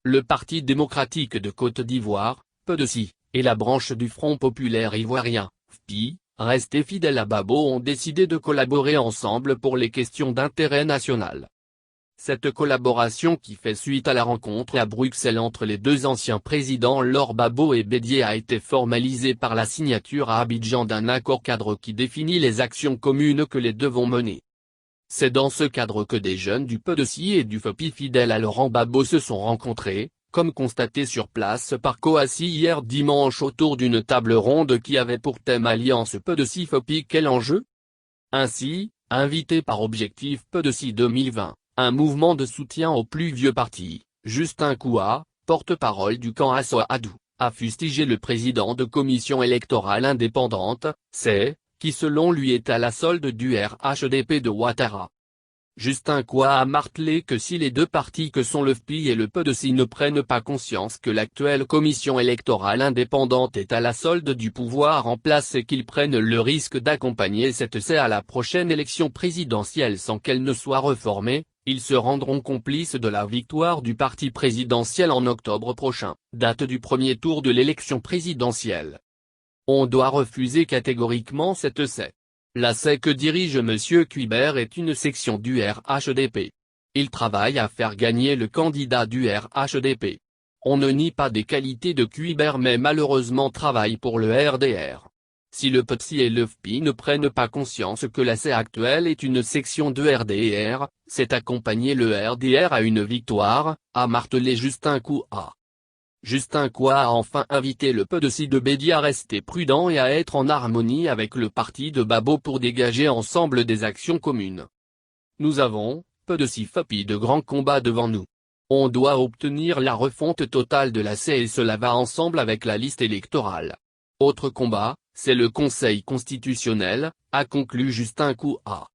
Le Parti démocratique de Côte d'Ivoire, PDC, et la branche du Front populaire ivoirien, FPI, restés fidèles à Gbagbo ont décidé de collaborer ensemble pour les questions d'intérêt national. Cette collaboration qui fait suite à la rencontre à Bruxelles entre les deux anciens présidents Laurent Gbagbo et Bédié a été formalisée par la signature à Abidjan d'un accord cadre qui définit les actions communes que les deux vont mener. C'est dans ce cadre que des jeunes du PDC et du FPI fidèles à Laurent Gbagbo se sont rencontrés, comme constaté sur place par Kouassi hier dimanche autour d'une table ronde qui avait pour thème Alliance PDC-FPI. Quel enjeu? Ainsi, invité par Objectif PDC 2020, un mouvement de soutien au plus vieux parti, Justin Kouah, porte-parole du camp Assoadou, a fustigé le président de commission électorale indépendante, qui selon lui est à la solde du RHDP de Ouattara. Justin Kouah a martelé que si les deux partis que sont le FPI et le PDC ne prennent pas conscience que l'actuelle commission électorale indépendante est à la solde du pouvoir en place et qu'ils prennent le risque d'accompagner cette C à la prochaine élection présidentielle sans qu'elle ne soit reformée, ils se rendront complices de la victoire du parti présidentiel en octobre prochain, date du premier tour de l'élection présidentielle. On doit refuser catégoriquement cette C. La C que dirige M. Cuibert est une section du RHDP. Il travaille à faire gagner le candidat du RHDP. On ne nie pas des qualités de Cuibert mais malheureusement travaille pour le RDR. Si le PDC et le FPI ne prennent pas conscience que la C actuelle est une section de RDR, c'est accompagner le RDR à une victoire, a martelé Justin Kouah. Justin Kouah a enfin invité le PDC de Bédié à rester prudent et à être en harmonie avec le parti de Gbagbo pour dégager ensemble des actions communes. Nous avons, PDC-FPI, de grands combats devant nous. On doit obtenir la refonte totale de la C et cela va ensemble avec la liste électorale. Autre combat, c'est le Conseil constitutionnel, a conclu Justin Kouah.